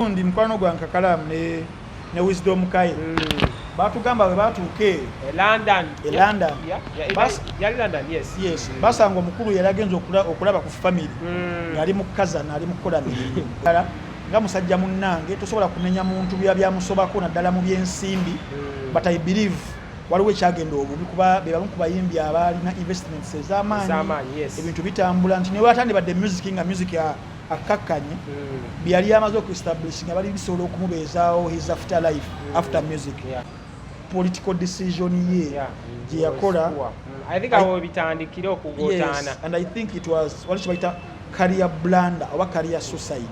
Ndi mkwano gwa Nkakalamu ne Wisdom Kai. Batugamba bwe batuuke London. London. Yali London, yes. Yes. Basanga omukulu yalagenza okulaba ku family. Yali mu kazana ali mu kola mirimu. Nga musajja munnange tosobola kunenya muntu byamusobako naddala mu byensimbi. But I believe waliwo ekyagenda obubi kuba be bamu ku bayimbi abalina investments ez'amaanyi. Ebintu bitambula nti ne watandi badde music nga music akakkanye byali amaze okuestablish nga bali bisobola okumubeezaawo his after life after music. Political decision ye gye yakola. I think awo bitandikira okugotaana. Yes, and I think it was wali kibayita career blunder oba career suicide.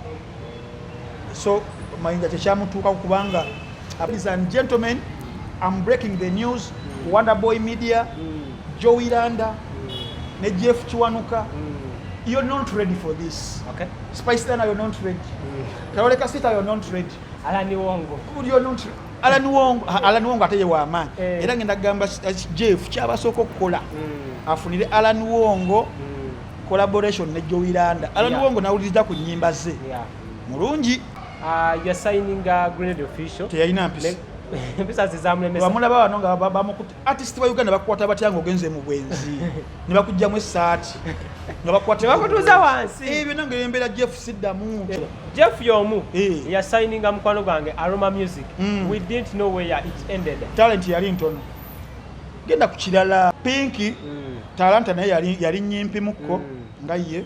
So Mayinja tekyamutuuka kubanga, ladies and gentlemen, I'm breaking the news. Wonder Boy Media, Joey Landa, ne Jeff Chiwanuka. You're not ready for this. Okay. Spice Dana, you're not ready. Karole Kasita, you're not ready. Alani Wongo. You're not ready. Alani Wongo ateye wa man. Era ngenda gamba Jeff kyabasoko kukola. Afunire Alani Wongo collaboration ne Joey Landa. Alani Wongo nawuliriza ku nnyimba ze. Mulungi. You're signing a Grenade official. Teyalina mpisa. Mpisa zizamule bamulaba bano nga bamukuti artist wa Uganda bakwata batyango ogenze mu bwenzi. Ne bakujjamu essaati. Nga bakwata bakutuza wansi. Ebyo nange embera Jeff Siddamu. Jeff yomu. You're signing a mukwano gwange Aroma Music. We didn't know where it ended. Talent yali ntono. Genda ku kirala Pinky. Talanta naye yali nnyimpi mukko nga ye.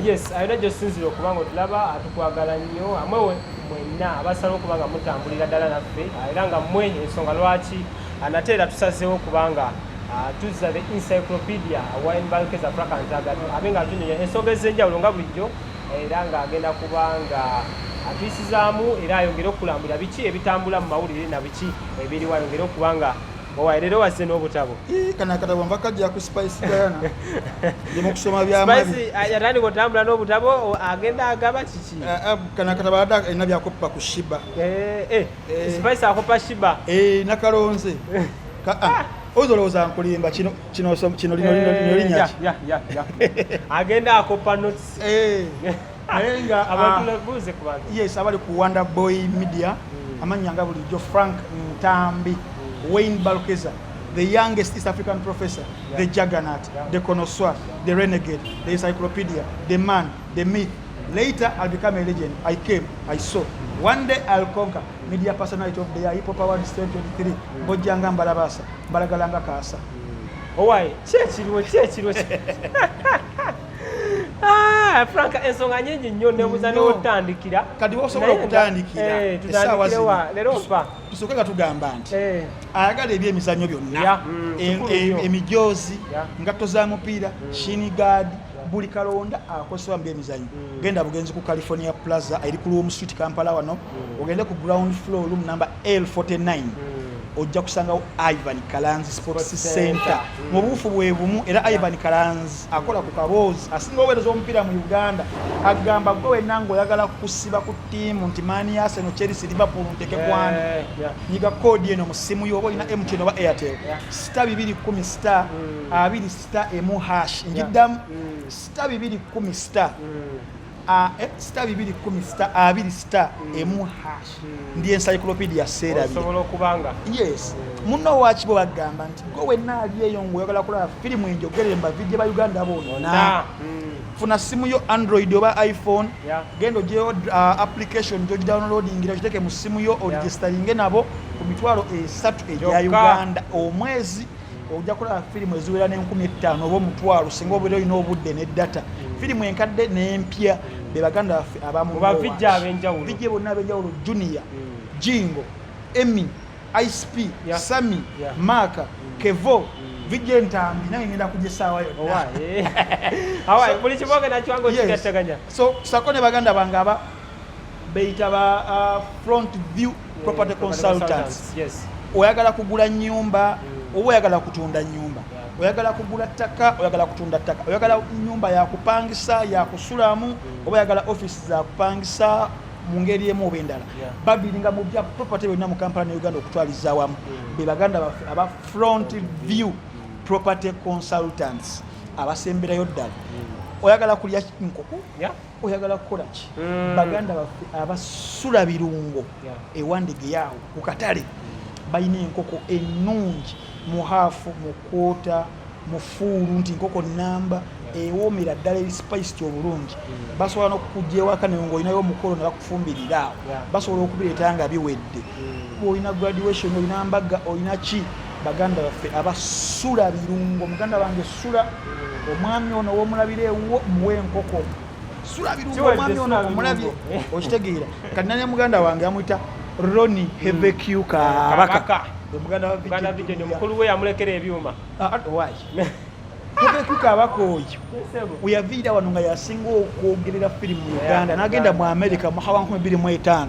Yes, ayina gy'osinzira okubanga otulaba atukwagala nnyo amwe mwenna abasala okubanga mutambulira ddala naffe era nga mmwe ensonga lwaki nate tusazeewo okubanga tuzza the encyclopedia Mayinja Africa Ntaga abe nga tunyonya ensonga ez'enjawulo nga bulijjo era ng'agenda kubanga atuyisizaamu era ayongere okulambula biki ebitambula mu mawulire na biki ebiriwo ayongere okubanga leero wazze n'obutabo. Kana katabo mbakajja ku Spice Diana. Ndi mu kusoma by'amabi. Spice yatandika otambula n'obutabo agenda agaba kiki? Kana katabo alina byakoppa ku Shiba. Spice akopa Shiba. Nakalonze. Ozolowooza nkulimba kino lino linnya ki? Agenda akopa notes. Nga abatulabuuze ku bantu. Yes, abali ku Wonder Boy Media. Amannya nga bulijjo Frank Ntambi. Wayne Balkeza, the youngest East African professor, the juggernaut, the connoisseur, the renegade, the encyclopedia, the man, the myth. Later, I'll become a legend. I came, I saw. One day, I'll conquer. Media personality of the year, Hip Hop Awards 2023. Bojjanga Mbalabasa, Mbalagalanga Kasa. Why? Chechiriwo. Frank ensonga nnyingi nnyo nebuuza n'otandikira. Kati osobola okutandikira. Tutandikira leero mpa. Tusooke nga tugamba nti ayagala ebyemizannyo byonna. Emijoozi, ngatto za mupiira, shinigard, buli kalonda akosebwa mu byemizannyo. Genda bugenzi ku California Plaza eri ku Rome Street Kampala wano. Ogende ku ground floor room number L49. Ojja kusangawo Ivan Kalanzi Sports Center. Mu buufu bwe bumu era Ivan Kalanzi akola ku kaboozi asinga obuweereza omupiira mu Uganda agamba gwe wenanga oyagala kusiba ku ttiimu nti maani ya Arsenal, Chelsea, Liverpool nteke kwani nyiga koodi eno mu ssimu yo oba olina MTN oba Airtel star 210 star 20 star emu hash njiddamu star 210 star star 210 star 20 star emu hash ndi encyclopedia sera osobola okubanga yes munno wakibo bagamba nti gwe wenna ali eyo ng'oyagala kulaba firimu enjogere mbavijje ba Uganda bonna funa simu yo Android oba iPhone genda ogyeyo application gyo downloadingira okiteeke mu simu yo oregisteringe nabo ku mitwalo 3 egya Uganda omwezi ojja kulaba firimu eziwera n'5000 oba omutwalo singa obeera olina obudde ne data firimu enkadde n'empya be baganda baffe abamu bavijja ab'enjawulo vijje bonna ab'enjawulo Junior, Jingo, Emmy, ISP, Sami, Maka, Kevo vijje Ntambi naye ngenda kujja essaawa yonna. Buli kiboge nakyo kigattaganya. So sako ne baganda bange aba beyita ba front view property consultants. Oyagala kugula nnyumba oba oyagala kutunda nnyumba, oyagala kugula ttaka, oyagala kutunda ttaka, oyagala nnyumba ya kupangisa ya kusulamu oba oyagala office za kupangisa mu ngeri emu oba endala babiringa mu bya property byonna mu Kampala ne Uganda okutwaliza awamu be baganda baffe aba front view property consultants abasemberayo ddala oyagala kulya nkoko oyagala kukola ki baganda baffe abasula birungo ewandege yaawo ku katale balina enkoko ennungi mu haafu mu kwota mu fuulu nti nkoko namba ewoomera ddala ebispiced obulungi basobola n'okukujja ewaka naye ng'olinayo omukolo ne bakufumbirira awo basobola okubireeta nga biwedde olina graduation olina mbaga olina ki baganda baffe abasula birungo muganda wange sula omwami ono w'omulabira ewo muwe enkoko sula birungo omwami ono omulabye okitegeera kati nane muganda wange amuyita Ronnie Hebekiu Kabaka muganda wa video mukulu we yamulekera ebyuma Hebekiu Kabaka oyo weyaviira wano nga yasinga okwogerera firimu mu Uganda n'agenda mu America mu 2025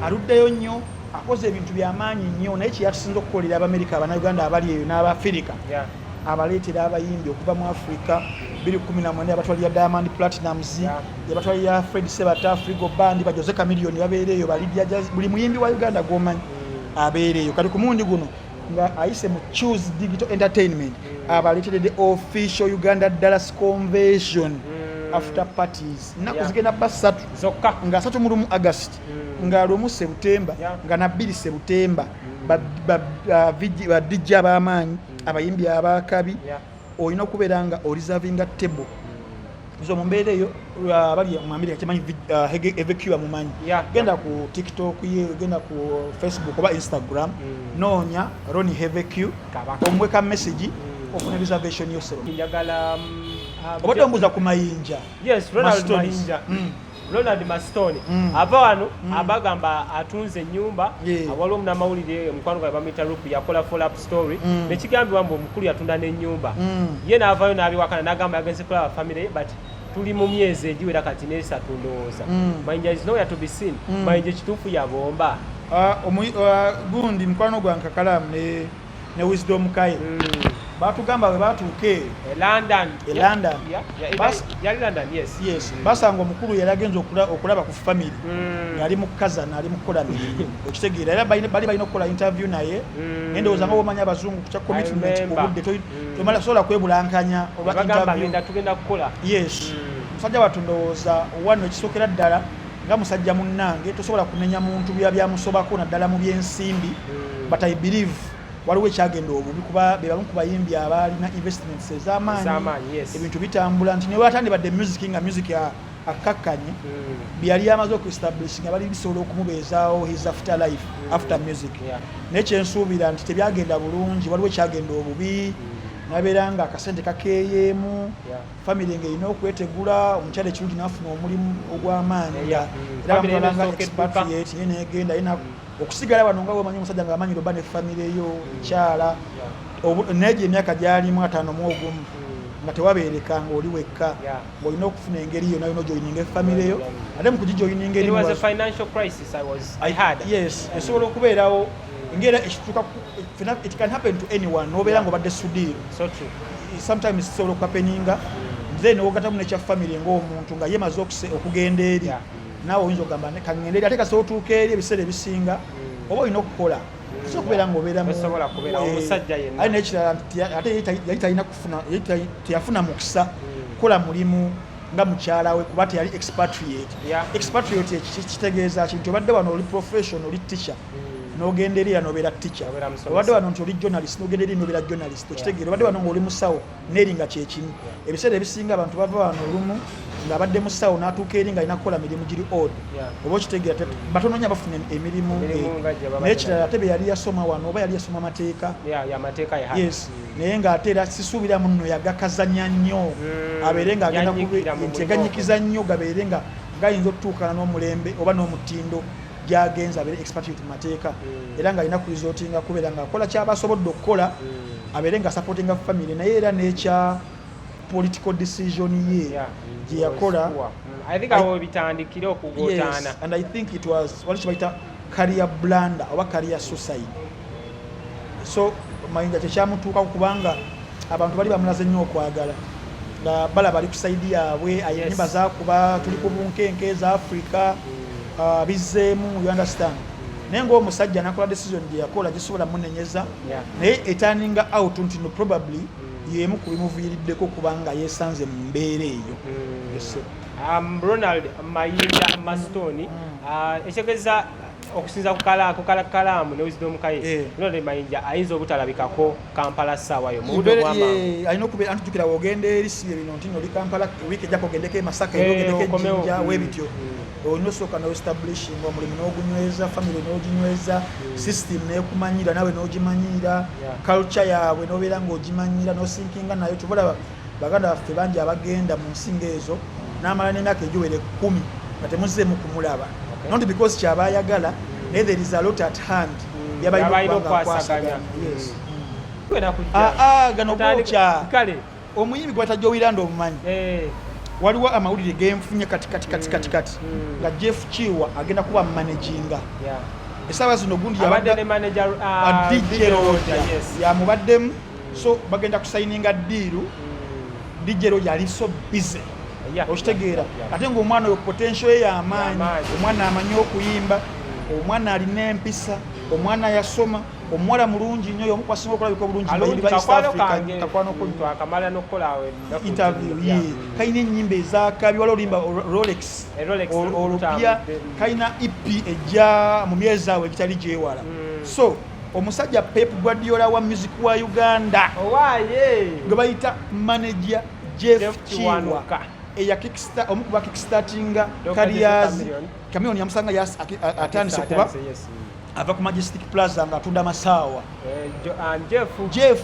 aluddeyo nnyo akoze ebintu byamaanyi nnyo naye kyeyatusinza okukolera Abamerika Abanayuganda abali eyo n'Abafirika abaleetera abayimbi okuva mu Africa 2014 abatwalira Diamond Platinumz yabatwalira Fred Sebata Frigo Band bajoze Chameleone babeereeyo balidya jazz buli muyimbi wa Uganda gwomanyi abeereyo kati ku mundi guno nga ayise mu Choose Digital Entertainment abaleetera the official Uganda Dallas Convention after parties naku zigenda basatu zokka nga 3 August nga 1 September nga na 2 September badijja ab'amaanyi abayimbi abakabi olina okubeera nga oriservinga table zo mu mbeera eyo bali mu America kimanyi Hebekiu mumanyi genda ku TikTok ye genda ku Facebook oba Instagram noonya Ronnie Hebekiu omweka message ofuna reservation yosero njagala obadde ombuuza ku Mayinja Ronald Mayinja Ronald Mastone ava wano abagamba atunze ennyumba awaliwo munamawulire omukwano gwe bamuyita Rupi yakola follow up story nekigambibwa mbu omukulu yatunda n'ennyumba ye n'avaayo n'abiwakana n'agamba yagenze kulaba family but tuli mu myezi egiwera kati n'esatu ndowooza Mayinja is nowhere to be seen Mayinja ekituufu yabomba gundi mukwano gwa Nkakalamu ne Wisdom Kaye batugamba bwe batuuke London yes basanga omukulu yali agenza okulaba ku family yali mu kazana ali mu kukola mirimu okitegeera era bali balina okukola interview naye endowooza nga bwomanya abazungu kya commitment obudde tomala sobola kwebulankanya olwa interview tugenda kukola musajja watu ndowooza wano ekisookera ddala nga musajja munnange tosobola kunenya muntu byamusobako naddala mu byensimbi but I believe waliwo ekyagenda obubi kuba be bamu ku bayimbi abalina investments ez'amaanyi ebintu bitambula nti ne watandibadde music nga music akakkanye byali amaze okuestablish nga bali bisobola okumubeezaawo his after life after music naye kyensuubira nti tebyagenda bulungi waliwo ekyagenda obubi nabeera nga akasente kakeeyeemu family ng'erina okwetegula omukyala ekirungi n'afuna omulimu ogw'amaanyi era bamulanga expatriate ye negenda yina okusigala wano nga bwemanyi omusajja ng'amanyira oba ne family eyo kyala negyo emyaka gyalimu 5 nga tewabeereka ng'oli wekka ng'olina okufuna engeri yonna yonna joyininga efamily eyo ate mu kugijoyininga esobola okubeerawo engeri ekituuka it can happen to anyone nobeera ng'obadde sudiiro sometimes kisobola okukapeninga then ogatamu nekya family ng'omuntu nga yemaze okugenda eri naawe oyinza okugamba kaŋŋenda eri ate kasobola otuuka eri ebiseera ebisinga oba olina okukola kisobola okubeera ng'obeeramu nekirala ate yali talina kufuna teyafuna mukisa kukola mulimu nga mukyala we kuba teyali expatriate kitegeeza kintu obadde wano oli professional oli teacher n'ogenda eri nobeera teacher obadde wano nti oli journalist n'ogenda eri nobeera journalist okitegeera obadde wano ng'oli musawo n'eri nga kyekimu ebiseera ebisinga abantu bava wano olumu ng'abadde musawo n'atuuka eri nga alina kukola mirimu giri odd oba okitegeera batono nnyo abafuna emirimu n'ekirala ate be yali yasoma wano oba yali yasoma amateeka naye ng'ate era sisuubira muno yagakazanya nnyo abeere ng'agenda nti yaganyikiza nnyo gabeere nga gayinza okutuukana n'omulembe oba n'omutindo gyagenza abeere expatriate mu mateeka era ng'alina ku resortinga kubeera ng'akola kyaba asobodde okukola abeere nga supportinga family naye era n'ekya political decision ye gye yakola and I think it was wali kibayita career blunder oba career suicide so Mayinja kyekyamutuukaku kubanga abantu bali bamulaze nnyo okwagala nga balaba ali ku saidi yaabwe ennyimba zakuba tuli ku bunkenke za Africa bizzeemu you understand naye ng'omusajja nakola decision gye yakola gisobola munenyeza naye eturning out nti no probably yemu ku bimuviiriddeko kubanga yeesanze mu mbeera eyo. Ronald Mayinja Mastoni ekitegeeza okusinza ku kalaamu ne wisdom kaye Ronald Mayinja ayinza obutalabikako Kampala ssaawa yo mu budde bw'amangu. Alina okubeera antujjukira wogenda eri si bino nti oli Kampala wiiki ejjako ogendeko e Masaka era ogendeko e Jjinja weebityo. Olina osooka n'oestablishing omulimu n'ogunyweza, family n'oginyweza, system n'ekumanyira nawe n'ogimanyira, culture yaabwe n'obeera ng'ogimanyira n'osinkinga nayo. Tubalaba baganda baffe bangi abagenda mu nsinga ezo n'amala n'emyaka egiwere 10 nga temuzzeemu kumulaba. Not because kyaba ayagala, there is a lot at hand. Yabalina okwasaganya. Gano bokya. Omuyimbi gwatajja Owiranda omumanyi. Waliwo amawulire genfunye kati nga Jeff Chiwa agenda kuba managinga. Esaawa zino gundi yabadde ne manager DJ Roger yamubaddemu, so bagenda kusayininga ddiiru. DJ Roger ali so busy. Okitegeera ate ng'omwana oyo potential ye y'amaanyi, omwana amanyi okuyimba, omwana alina empisa, omwana yasoma, omuwala mulungi nnyo y'omu kwasinga okulabika obulungi bayimbi ba East Africa. Kakwano akamala n'okukola interview ye kayina ennyimba ezakabi wala olimba Rolex olupya, kayina EP ejja mu myezi awo egitali gyewala. So omusajja Pep Guardiola wa music wa Uganda gwe bayita manager Jeff Chiwa omukuba kickstartinga careers Chameleon yamusanga atandise kuba ava ku Majestic Plaza nga atunda masaawa. Jeff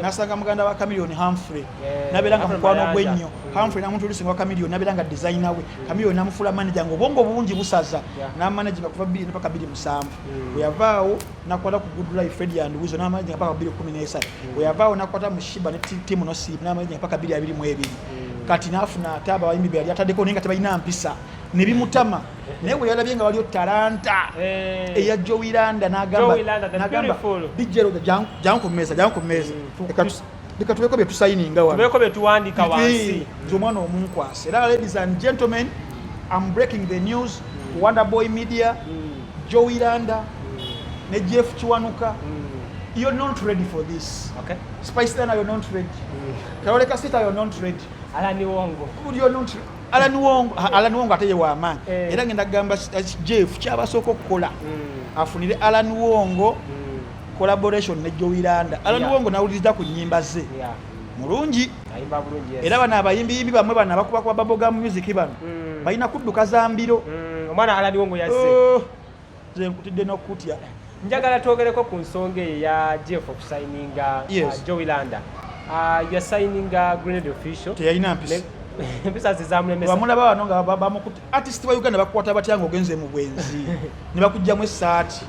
nasanga muganda wa Chameleon Humphrey nabeera nga mukwano gwe nnyo. Humphrey namutulisinga wa Chameleon nabeera nga designer we. Chameleon namufula manager ng'obwongo bulungi busaza n'amanaginga kuva 2 mpaka 27. Bwe yavaawo nakwata ku Good Life Fred and Wizo n'amanaginga mpaka 2013. Bwe yavaawo nakwata mu Shiba ne timu no Sip n'amanaginga mpaka 2022. Kati naafuna ate abayimbi be yali ataddeko naye nga tebalina mpisa ne bimutama. Naye bwe yalabye nga waliyo talanta eya Owiranda n'agamba DJ Roger jankumeza leka tubeko bye tusayininga wano, tubeko bye tuwandika wansi omwana omunkwase. Era ladies and gentlemen, I'm breaking the news. Wonder Boy Media, Owiranda ne Jeff Chiwanuka, you're not ready for this. Okay. Spice Dana, you're not ready. Karole Kasita, you're not ready. Alani Wongo. You're not ready. Alan Wongo ate ye w'amaanyi. Era ngenda kugamba Jeff kyabasooka okukola afunire Alan Wongo collaboration ne Owiranda. Alan Wongo nawuliriza ku nnyimba ze mulungi, era bano abayimbi bamwe bano abakuba kwa Bubblegum Music bano balina kudduka za mbiro. Omwana Alan Wongo yazze nze nkutidde n'okutya. Njagala twogereko ku nsonga ya Jeff okusayininga Owiranda. Yasayininga Grenade Official teyalina mpisa. Empisa zizamulemesa. Bamulaba wano nga bamukutte artist wa Uganda bakwata batya ng'ogenze mu bwenzi ne bakujjamu essaati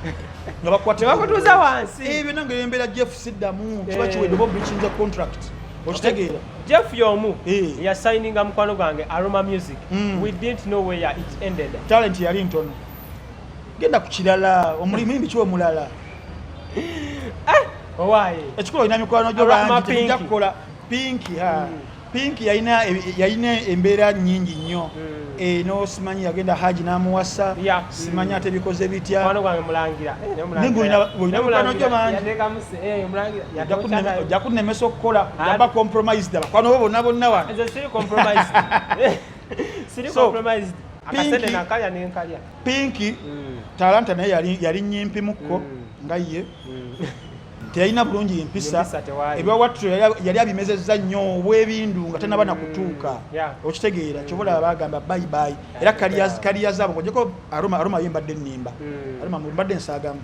nga bakwata bakutuuza wansi. Ebyo nange embeera Jeff siddamu kiba kiwedde bo breaching the contract. Okitegeera Jeff y'omu yasayininga mukwano gwange Aroma Music. We didn't know where it ended. Talent yali ntono. Genda ku kirala omulimi kiwe mulala. Owaye ekikolo ina mikwano gyo bangi tejja kukola Pinky Pinky yalina embeera nnyingi nnyo. No simanyi yagenda Haji n'amuwasa, simanyi ate bikoze bitya. Mwana gwange mulangira. Ojja kunnemesa okukola yaba compromised abakwano bo bonna wano. Nze siri compromised. Siri compromised. Akasente nakalya nenkalya. Pinky talanta naye yali nnyimpimuko nga ye. Teyalina bulungi empisa. Ebya wattu yali abimezezza nnyo obwebindu nga tanaba na kutuuka. Okitegeera kyobola bagamba bye bye. Era kaliya zaabo ng'ogyeko Aroma yembadde nnimba. Aroma mbadde nsaagamu.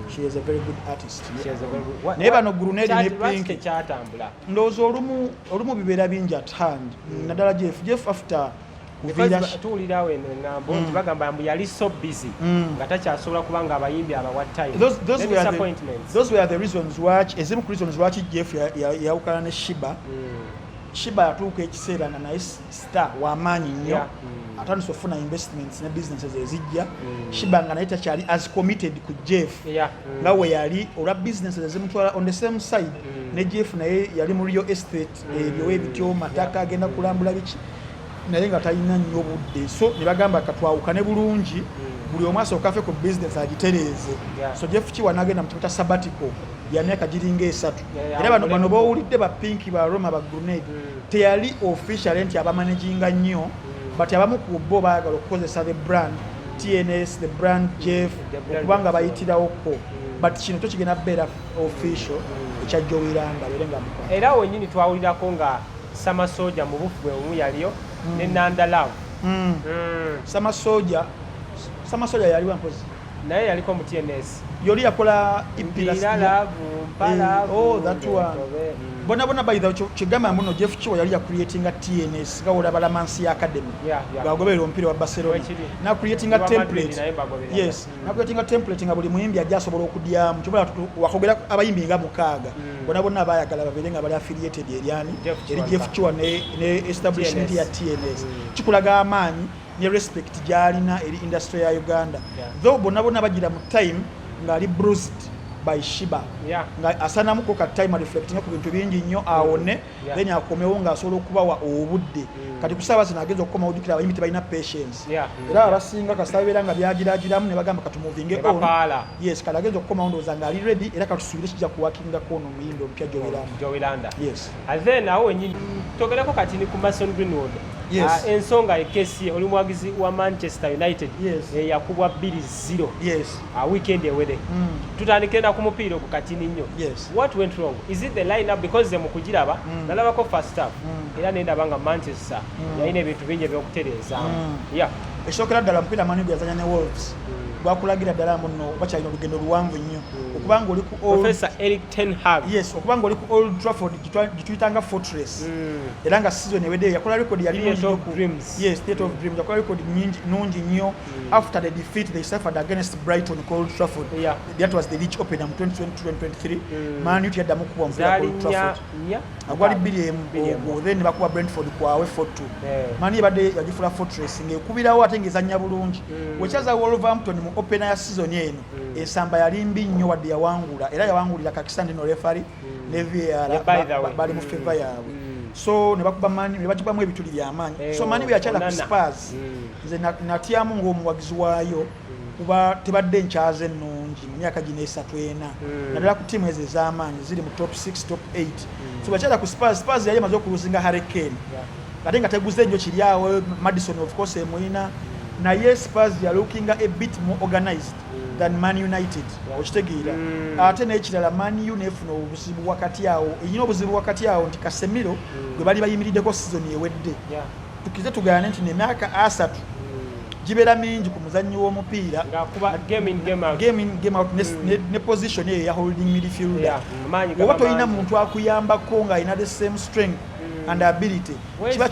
She is a very good artist. Naye bano Grenade ne Pinky ndowooza olumu bibeera bingi at hand. Naddala Jeff after tuwulirawo eno engambo nti bagamba mbu yali so busy nga takyasobola kubanga abayimbi abawa time. Those were the reasons why ezimu ku reasons why Jeff yawukana ne Shiba. Shiba yatuuka ekiseera nga naye star w'amaanyi nnyo atandise okufuna investments ne businesses ezijja. Shiba nga naye takyali as committed ku Jeff nga we yali olwa businesses ezimutwala on the same side ne Jeff naye yali mu real estate ebyo ebityo mataka agenda kulambula biki naye nga talina nnyo budde. So ne bagamba katwawukane bulungi buli omu asooka afe ku business agitereeze. So Jeff Chiwa n'agenda mu kibata sabbatical ya myaka giringa 3 era bano bawulidde ba Pink ba Roma ba Grenade teyali official enti abamanaginga nnyo but abamu ku bo baagala okukozesa the brand TNS the brand Jeff okubanga bayitirawo ko but kino kigenda beera official ekya Joyiranga berenga mukwa era wenyini twawulirako nga Sama Soja mu bufu bwe mu yaliyo ne Nanda Love Sama Soja yaliwa mpozi naye yaliko mu TNS yoli yakola impira oh that one bona by the chigama muno Jeff Chiwa yali ya creating a TNS gawola balamansi academy bagobera ompira wa Barcelona na creating a template yes na creating a template nga buli muyimbi ajasobola okudya mu kibula wakogera abayimbi nga mukaaga bona bayagala baberenga bali affiliated eriani eri Jeff Chiwa ne establishment ya TNS kikulaga amaanyi ne respect jalina eri industry ya Uganda though bona bagira mu time ngali bruised by Shiba nga asana muko ka time reflecting ku bintu bingi nnyo awone then akomewo nga asobola okubawa obudde kati kusaba zinagezo okoma udikira abayimbi balina patience era abasinga kasabira nga byagiragiramu ne bagamba katumuvinge on yes kalagezo okoma ondoza nga ali ready era katusubire kijja kuwakinga kono muyindo mpya Joyiranda yes and then awo nyinyi togerako kati ni ku Mason Greenwood ensonga ekesi oli mwagizi wa Manchester United yakubwa 2-0 weekend ewede tutandikira na ku mupiira ku katini nnyo what went wrong is it the lineup because them kugiraba nalabako first half era nenda banga Manchester yayina ebintu bingi ebyokutereza esokera ddala mpira mani byazanya ne Wolves gwakulagira ddala muno bakyalina olugendo luwanvu nnyo okubanga oli ku Professor Eric Ten Hag okubanga oli ku Old Trafford gituyitanga fortress era nga season ewedde yakola record yali State of Dreams yakola record nungi nnyo after the defeat they suffered against Brighton ku Old Trafford that was the league opener mu 2022-2023 Man United yaddamu kuba mpira ku Old Trafford agwali 2-1 then bakuba Brentford kwawe 4-2 Man United yagifula fortress ngekubirawo ate ngezanya bulungi wechaza Wolverhampton mu opener ya season eno esamba yali mbi nnyo wadde yawangula era yawangulira kakisande no referee ne VAR bali mu favor yaabwe so ne bakuba mani ne bakibamu ebituli by'amaanyi so mani byakyala ku Spurs nze natyamu ng'omuwagizi waayo kuba tebadde nkyaze ennungi mu myaka gino 3 ena naddala ku tiimu ezo ez'amaanyi ziri mu top 6 top 8 so bakyala ku Spurs yali emaze okuluzinga Harry Kane ate nga teguze nnyo kiri awo Madison of course emuyina naye Spurs are looking a bit more organized than Man United okitegeera ate n'ekirala Man U nefuna obuzibu wakati awo eyina obuzibu wakati awo nti Casemiro gwe bali bayimiriddeko season ewedde tukize tugane nti nemyaka 3 gibeera mingi ku muzannyi w'omupiira game in game out ne position eyo ya holding midfielder oba toyina muntu akuyambako nga ayina the same strength and ability kiba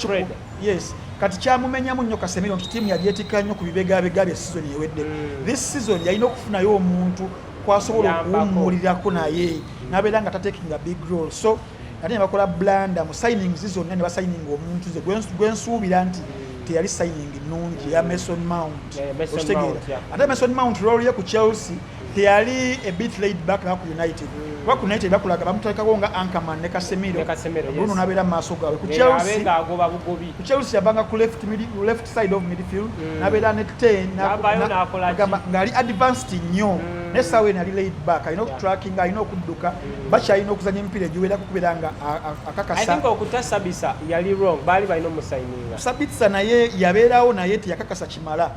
yes kati kyamumenyamu nnyo Casemiro nti tiimu yagyetika nnyo ku bibegabega bya season ewedde this season yalina okufunayo omuntu kwasobola okuwummulirako naye nabeera nga tatekinga big role so ate ne bakola blanda mu signings zonna ne basigninga omuntu ze gwensuubira nti teyali signing nnungi ya Mason Mount ate Mason Mount role ye ku Chelsea teyali a bit laid back na ku United ku United bakulaga bamutalekako nga Anchorman ne Casemiro Bruno nabeera mu maaso gaabwe ku Chelsea yabanga ku left side of midfield nabeera ne 10 ng'ali advanced nnyo ne sawe nali laid back alina okutracking alina okudduka bakyalina okuzanya emipiira egiwerako kubeera nga akakasa I think okutasabisa yali wrong baali balina omusayininga Sabitsa naye yabeerawo naye teyakakasa kimala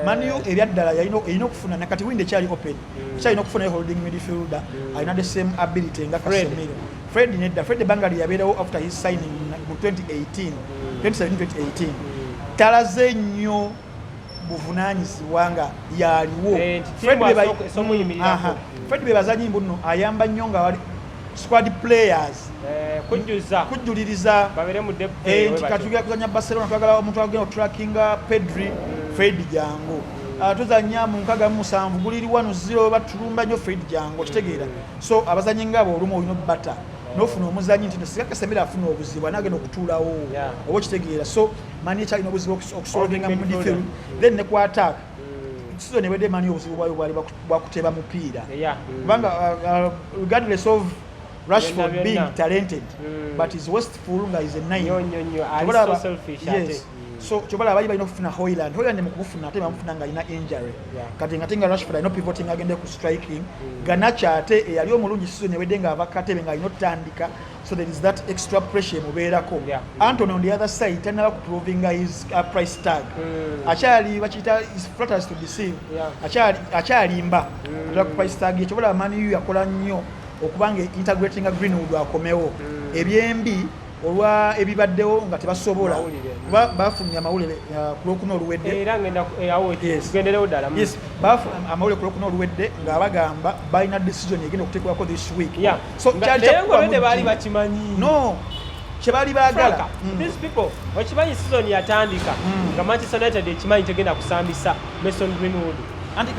Man U ebyaddala yalina okufuna nakati winde kyali open kyalina okufuna holding midfielder alina the same ability nga Casemiro Fred Bangali yabeerawo after his signing mu 2017-2018 talaze nnyo buvunaanyizibwa nga yaliwo Fred bebazanyi mbuno ayamba nnyo nga wali squad players kujuliriza nti katugera kuzanya Barcelona twagala omuntu agenda trackinga Pedri Fred jango tuzanya mu 67 guliri 1-0 batulumba nnyo Fred jango kitegeera so abazanyi ngabo olumu olina bata nofuna omuzanyi nti sika Casemiro afuna obuzibu anagenda okutuulawo oba kitegeera so mani ekyalina obuzibu okusolvinga mu midfield then ne ku attack season ewedde mani obuzibu bwayo bwali bwakuteba mupiira kubanga regardless of Rashford being talented but is wasteful nga is a 9 so selfish yes So chobala bali balina okufuna Hoyland mu kufuna ate bamufuna nga alina injury kati nga tenga Rashford alina pivoting agende ku striking Garnacho ate eyali omulungi season ewedde nga abakatebe nga alina otandika so there is that extra pressure mubeerako Anthony on the other side tanaba ku proving his price tag achali bachita is flatters to deceive achalimba ku price tag chobala Man U yakola nnyo okubanga integrating a Greenwood akomewo ebyembi olwa ebibaddewo nga tebasobola bafunye amawulire ku Lwokuna oluwedde era ngenda tugenderewo ddala bafunye amawulire ku Lwokuna oluwedde nga bagamba balina decision egenda okuteekebwako this week so naye baali bakimanyi no kyebali baagala these people okimanyi season yatandika nga Manchester United ekimanyi tegenda kusambisa Mason Greenwood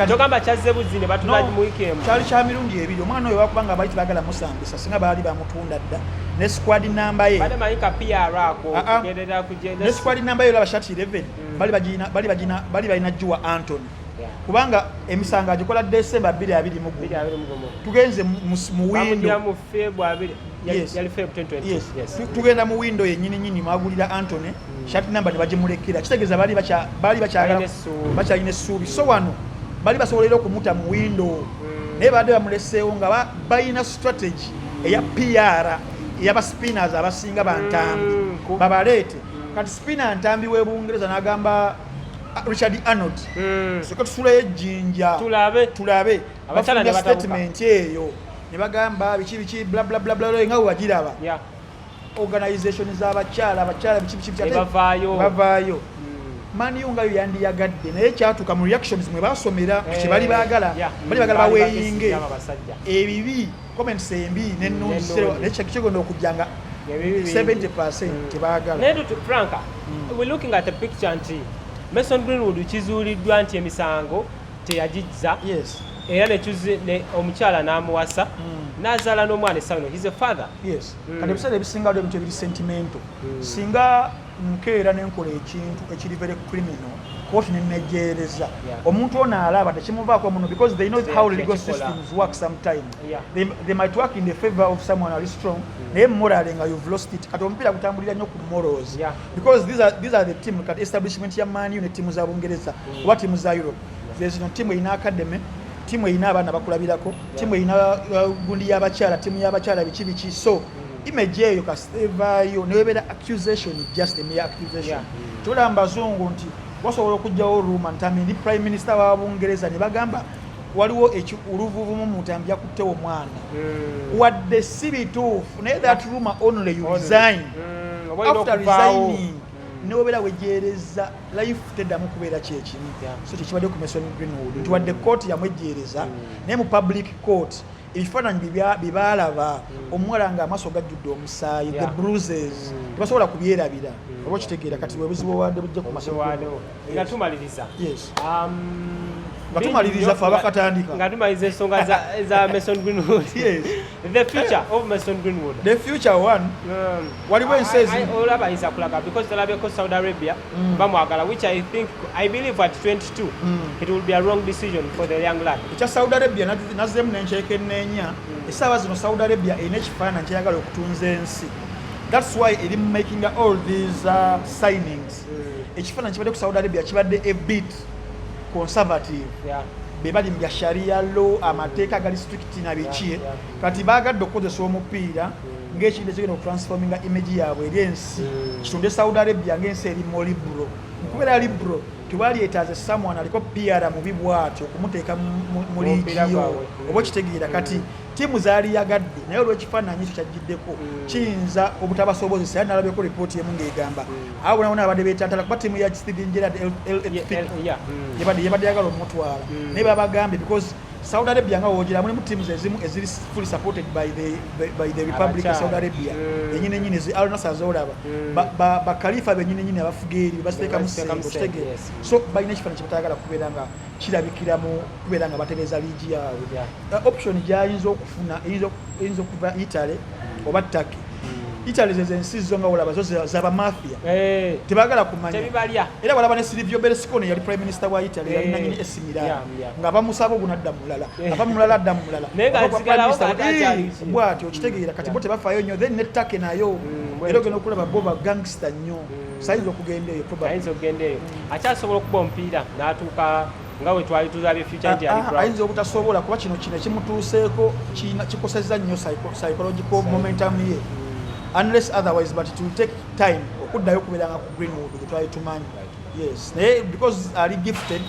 togamba kyazze buzi ne batulaji mu weekend kyali kya mirundi ebiri omwana oyo bakubanga baali tebagala musambisa singa baali bamutunda dda ne squad namba ye bade mayika PR ako kugerera kujenda ne squad namba ye laba shati 11 bali balina Jua Anthony kubanga emisanga agikola December 2020 tugenze mu window mu February yali February 2020 yes tugenda mu window yennyini magulira Anthony shati namba ne bagimulekera kitegeeza bali bakyagala bakyalina essuubi so wano bali basobolera okumuta mu window naye badde bamuleseewo nga balina strategy eya PR eyaba spinners abasinga bantambi babaleete kati spinner ntambi w'Ebungereza n'agamba Richard Arnold soka tusulayo ejjinja tulabe abafunga statement eyo ne bagamba biki bla bla bla bla nga wagiraba organization z'abakyala biki bavaayo Man U nga yandiyagadde naye kyatuka mu reactions mwe basomera kibali baagala baweyinge ebibi comments embi n'ennungi nekigenda okujjanga 70% tebaagala naye Franka we're looking at the picture nti Mason Greenwood kizuuliddwa nti emisango teyagizza era ne omukyala n'amuwasa n'azaala n'omwana essawino he's a father kati ebiseera ebisinga ebintu ebiri sentimental singa nkeera n'enkola ekintu ekiri very criminal kooti nennejeereza omuntu ono alaba tekimuvaako muno because they know how legal systems work sometime they might work in the favor of someone who is strong naye morale nga you've lost it kati omupiira gutambulira nnyo ku morals because these are the team kati establishment ya Man U ne tiimu za Bungereza oba tiimu za Europe there's no team erina academy tiimu erina abaana bakulabirako tiimu erina gundi y'abakyala tiimu y'abakyala biki so image eyo kasevaayo newebeera accusation just a mere accusation tula mbazungu nti wasobola okujjawo ruma ntami ndi prime minister wa Bungereza ne bagamba waliwo oluvuvumu mutambi yakuttewo omwana wadde si bituufu naye that rumor only you resign after resigning newebeera wejeereza life teddamu kubeera kyekimu so kyekibadde ku Mason Greenwood nti wadde court yamwejeereza naye mu public court ebifaananyi bibaalaba omuwala nga amaaso gajjudde omusaayi the bruises tebasobola kubyerabira oba okitegeera kati webuzibu obwadde bujja ku masowanewo nga tumaliriza nga tumaliriza fe abakatandika nga tumaliriza ensonga za Mason Greenwood the future of Mason Greenwood the future one waliwo ensezi olaba ayinza kulaga because talabyeko Saudi Arabia bamwagala which I believe at 22 it will be a wrong decision for the young lad ekya Saudi Arabia nazzemu nenkyeka enneenya essaawa zino Saudi Arabia erina ekifaananyi kyeyagala okutunza ensi that's why eri making all these signings ekifaananyi kibadde ku Saudi Arabia kibadde a bit conservative bebali mbya sharia law amateeka gali strict na biki kati bagadde okukozesa omupiira ng'ekintu ekigenda okutransforminga image yaabwe eri ensi kitunde Saudi Arabia ng'ensi erimu libro mukubeera libro tewali etaaze someone aliko PR mubi bw'atyo okumuteeka mu liigiyo oba kitegeera kati tiimu zaali yagadde naye olw'ekifaananyi ekyo kyajjiddeko kiyinza obutabasobozesa era nalabeko ripooti emu ng'egamba awo bonabona abadde beetantala kuba tiimu ya Steven Gerrard yebadde yagala omutwala naye babagambye because Saudi Arabia nga wogira mulimu teams ezimu eziri fully supported by the Republic of Saudi Arabia enyine zi Al Nassr zolaba ba Khalifa benyine abafuga eri basiteeka mu stegere so balina ekifaananyi kyebatayagala kubeera nga kirabikiramu kubeera nga batereeza liigi yaabwe option gyayinza okufuna eyinza okuva Italy oba Turkey Italy ensi zo nga olaba zo zaba mafia tebagala kumanya era walaba ne Silvio Berlusconi yali prime minister wa Italy yali nanyini AC Milan nga bamusaba ogunadda mulala abamulala adda mulala bwati okitegeera kati bo tebafaayo nnyo then ne Turkey nayo era ogenda okulaba bo ba gangster nnyo sayinza okugenda eyo akyasobola okuba omupiira n'atuuka nga we twali tuzabye future nti ali ayinza obutasobola kuba kino ekimutuuseeko kikosezza nnyo psychological momentum ye unless otherwise but it will take time okuddayo kubeeranga ku Greenwood gye twali tumanyi yes naye because ali gifted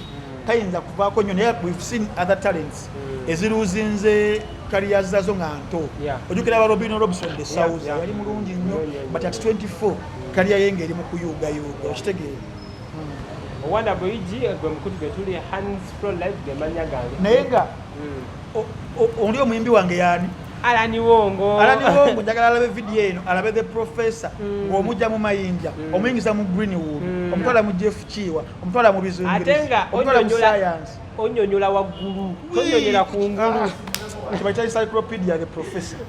tayinza kuvaako nnyo naye we've seen other talents eziruuzinze kariya zazo nga nto ojjukira aba Robinson the South yali mulungi nnyo but at 24 kariya ye ng'eri mu kuyuugayuuga okitegeera owanda bweyigi gwe mukutu gwe tuli hands pro life ge manya gange naye nga oli omuyimbi wange yaani Alani Wongo njagala alabe video eno alabe the professor ng'omujja mu Mayinja omuyingiza mu Greenwood omutwala mu Jeff Chiwa omutwala mu bizungirizi omutwala mu science onyonyola waggulu tonyonyera kungulu kibaita encyclopedia the professor